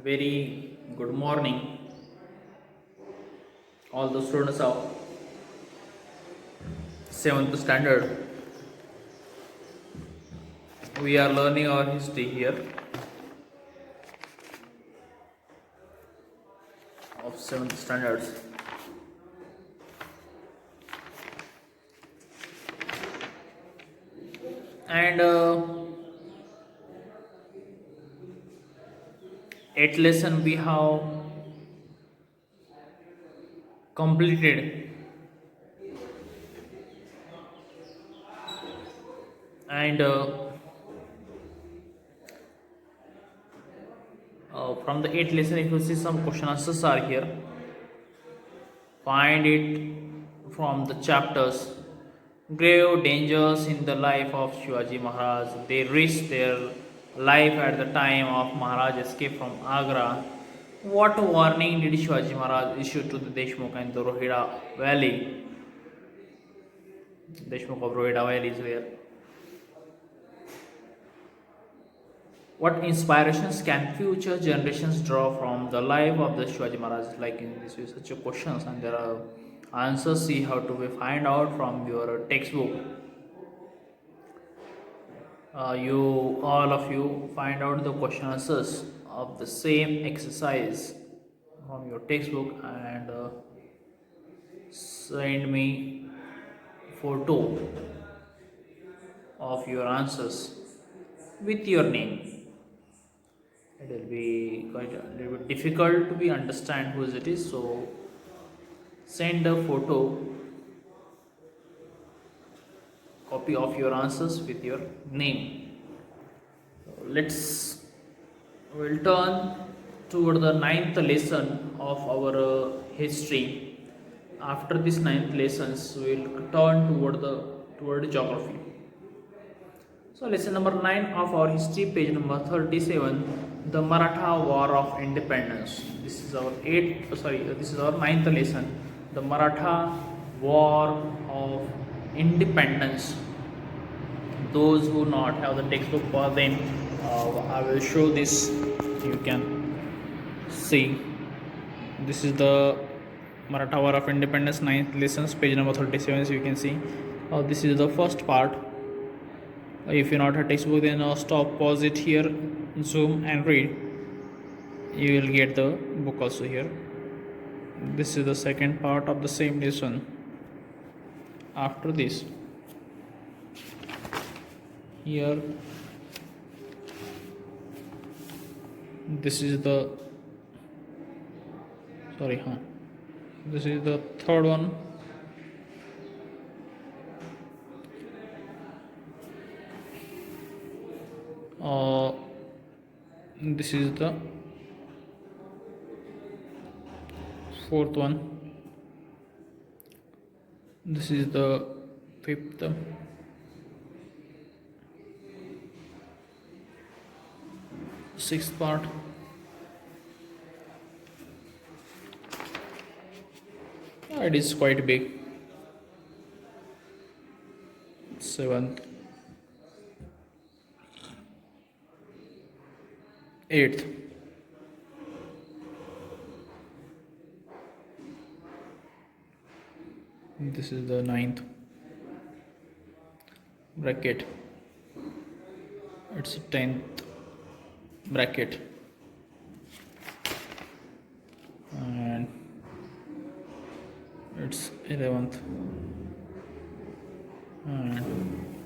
Very good morning, all the students of 7th standard. We are learning our history here of 7th standards. And 8th lesson we have completed, and from the 8th lesson, if you see, some question answers are here. Find it from the chapters. Grave dangers in the life of Shivaji Maharaj. They risked their life at the time of Maharaj's escape from Agra. What warning did Shivaji Maharaj issue to the Deshmukh and the Rohira Valley? Deshmukh of Rohira Valley is where. What inspirations can future generations draw from the life of the Shivaji Maharaj? Like in this is such a questions, and there are answers. See how to be find out from your textbook. You all of you find out the question answers of the same exercise from your textbook and send me photo of your answers with your name. It will be quite a little bit difficult to be understand who it is, so send a photo copy of your answers with your name. We'll turn toward the ninth lesson of our history. After this ninth lessons, we'll turn toward geography. So lesson number 9 of our history, page number 37, the Maratha War of Independence. This is our ninth lesson, the Maratha War of Independence. Those who not have the textbook for them, I will show this. You can see. This is the Maratha War of Independence, ninth lessons, page number 37. So you can see. This is the first part. If you not have textbook, then stop, pause it here, zoom and read. You will get the book also here. This is the second part of the same lesson. After this, here this is the this is the third one. This is the fourth one. This is the fifth. Sixth part. It is quite big. Seventh. Eighth. This is the ninth bracket. It's 10th bracket, and it's 11th and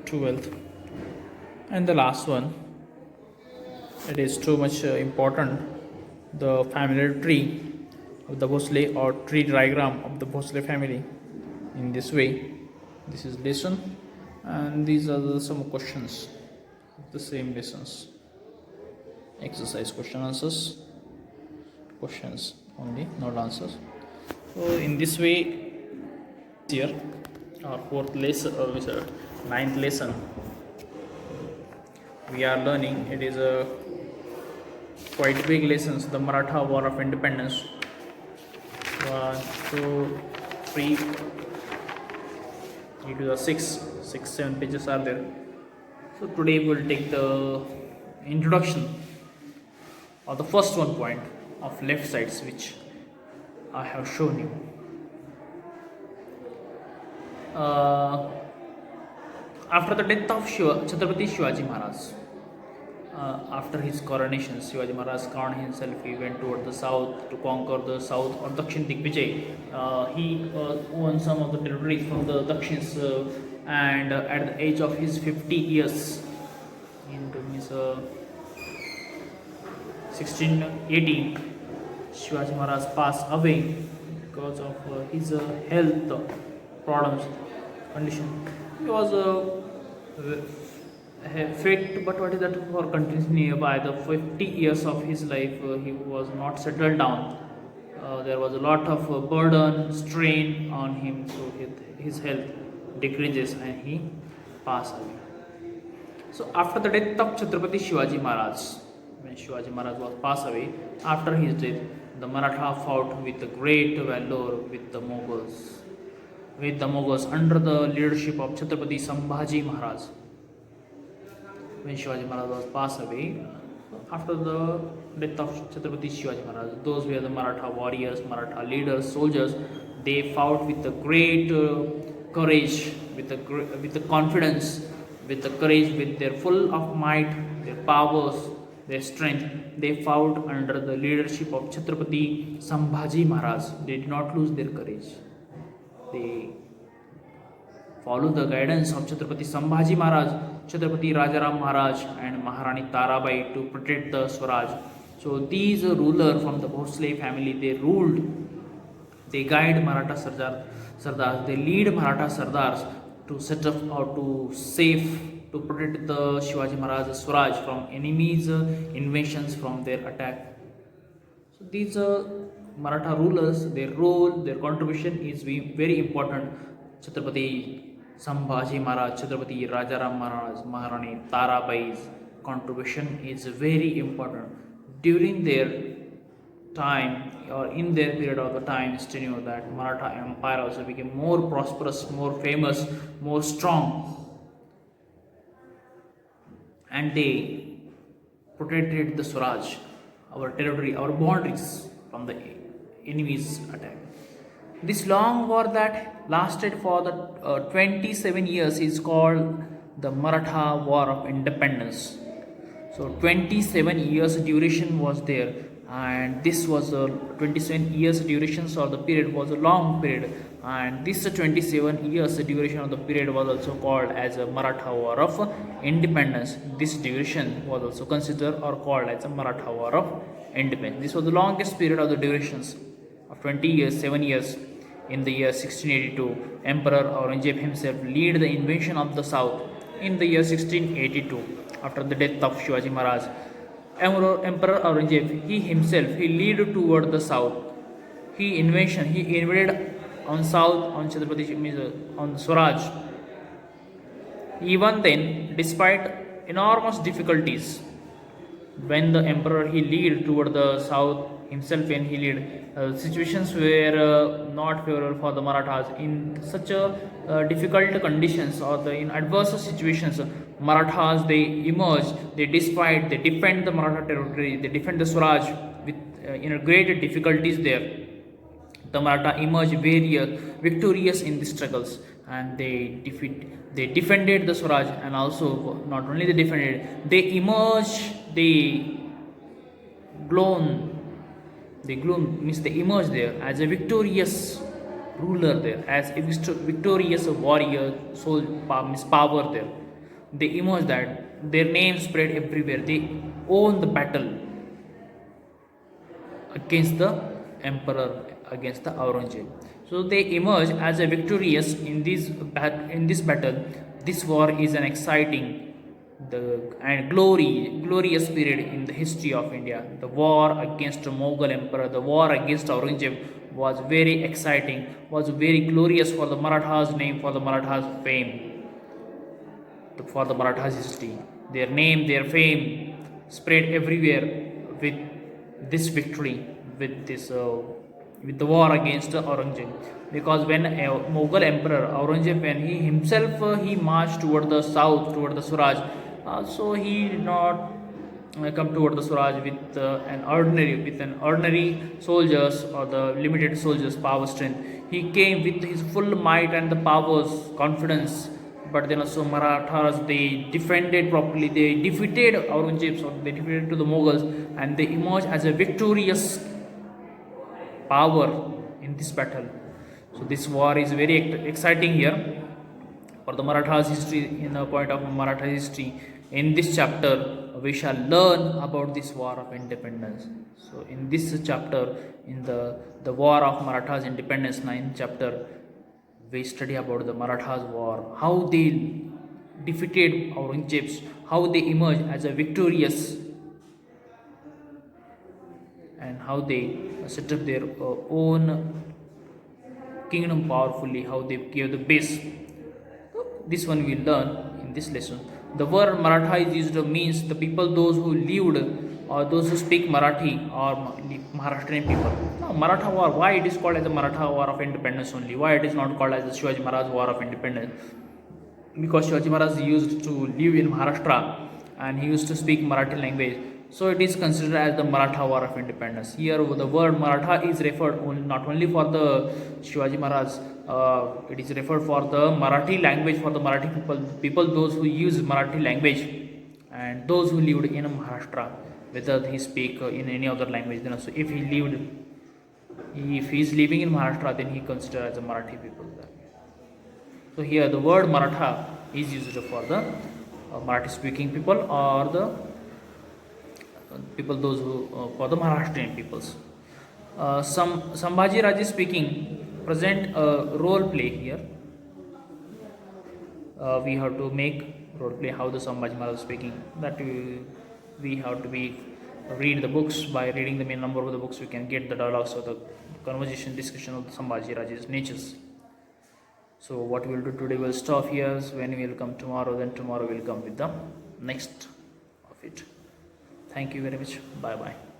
12th, and the last one. It is too much important. The family tree of the Bhosle, or tree diagram of the Bhosle family. In this way, this is lesson, and these are some questions of the same lessons. Exercise question answers, questions only, not answers. So in this way, here our fourth lesson, ninth lesson, we are learning. It is a quite big lessons. The Maratha War of Independence. 1, 2, 3 to the 6, 7 pages are there. So today we will take the introduction of the first one point of left sides which I have shown you. Uh, After the death of Chhatrapati Shivaji Maharaj, after his coronation, Shivaji Maharaj crowned himself. He went toward the south to conquer the south or Dakshin Digvijay. He won some of the territories from the Dakshins, and at the age of his 50 years, in his 1618, Shivaji Maharaj passed away because of his health problems condition. He was fit, but what is that for continuing by the 50 years of his life, he was not settled down. There was a lot of burden, strain on him, so his health decreases and he passed away. So after the death of Chhatrapati Shivaji Maharaj, when Shivaji Maharaj was passed away, after his death, the Maratha fought with great valor with the Mughals under the leadership of Chhatrapati Sambhaji Maharaj. When Shivaji Maharaj was passed away, after the death of Chhatrapati Shivaji Maharaj, those were the Maratha warriors, Maratha leaders, soldiers. They fought with the great courage, with the confidence, with the courage, with their full of might, their powers, their strength. They fought under the leadership of Chhatrapati Sambhaji Maharaj. They did not lose their courage. They followed the guidance of Chhatrapati Sambhaji Maharaj, Chhatrapati Rajaram Maharaj, and Maharani Tarabai to protect the Swaraj. So these rulers from the Bhosle family, they ruled, they guide Maratha Sardars, they lead Maratha Sardars to set up or to save, to protect the Shivaji Maharaj Swaraj from enemies' invasions, from their attack. So these Maratha rulers, their role, their contribution is very important. Chhatrapati Sambhaji Maharaj, Chhatrapati Rajaram Maharaj, Maharani Tarabai's contribution is very important. During their time or in their period of the time tenure, that Maratha Empire also became more prosperous, more famous, more strong, and they protected the Swaraj, our territory, our boundaries from the enemy's attack. This long war that lasted for the 27 years is called the Maratha War of Independence. So 27 years duration was there, and this was a 27 years duration of the period was a long period, and this 27 years duration of the period was also called as a Maratha War of Independence. This duration was also considered or called as a Maratha War of Independence. This was the longest period of the durations of 20 years, 7 years. In the year 1682, Emperor Aurangzeb himself led the invasion of the south. In the year 1682, after the death of Shivaji Maharaj, Emperor Aurangzeb, he led toward the south. He invaded on south, on Chhatrapati, on Swaraj. Even then, despite enormous difficulties, when the emperor he lead toward the south himself, and he lead, situations were not favorable for the Marathas. In such difficult conditions or in adverse situations, Marathas they emerge, they defend the Maratha territory, they defend the Swaraj with great difficulties there. The Maratha emerged very victorious in the struggles, and they defended the Swaraj, and also not only they defended, they emerged, they emerged there as a victorious ruler there, as a victorious warrior, power there. They emerged that their name spread everywhere. They won the battle against the emperor, against the Aurangzeb. So they emerge as a victorious in this battle. This war is an exciting and glorious period in the history of India. The war against the Mughal emperor, the war against Aurangzeb was very exciting, was very glorious for the Marathas' name, for the Marathas' fame, for the Marathas' history. Their name, their fame spread everywhere with this victory, with this with the war against Aurangzeb. Because when Mughal emperor Aurangzeb, when he himself he marched toward the south, toward the Swaraj, so he did not come toward the Swaraj with an ordinary soldiers or the limited soldiers power strength. He came with his full might and the powers confidence. But then also Marathas, they defended properly, they defeated Aurangzeb, or they defeated to the Mughals, and they emerged as a victorious power in this battle. So this war is very exciting here for the Marathas history. In the point of Maratha history, in this chapter we shall learn about this war of independence. So in this chapter, in the war of Marathas independence, 9th chapter, we study about the Marathas war, how they defeated Aurangzeb, how they emerged as a victorious, and how they set up their own kingdom powerfully, how they gave the base. This one we learn in this lesson. The word Maratha is used means the people, those who lived or those who speak Marathi or Maharashtrian people. Now, Maratha war, why it is called as the Maratha war of independence only? Why it is not called as the Shivaji Maharaj war of independence? Because Shivaji Maharaj used to live in Maharashtra and he used to speak Marathi language. So it is considered as the Maratha war of independence. Here the word Maratha is referred not only for the Shivaji Maharaj, it is referred for the Marathi language, for the Marathi people those who use Marathi language, and those who lived in Maharashtra, whether he speak in any other language. Then also if he is living in Maharashtra, then he considered as a Marathi people there. So here the word Maratha is used for the Marathi speaking people, or the people those who for the Maharashtrian peoples. Sambhaji Raje speaking present a role play here. We have to make role play how the Sambhaji Maharaj is speaking. That we have to be read the books. By reading the main number of the books, we can get the dialogues or the conversation discussion of the Sambhaji Raje's natures. So what we will do today, we'll stop here. So when we will come tomorrow, then tomorrow we'll come with the next of it. Thank you very much. Bye bye.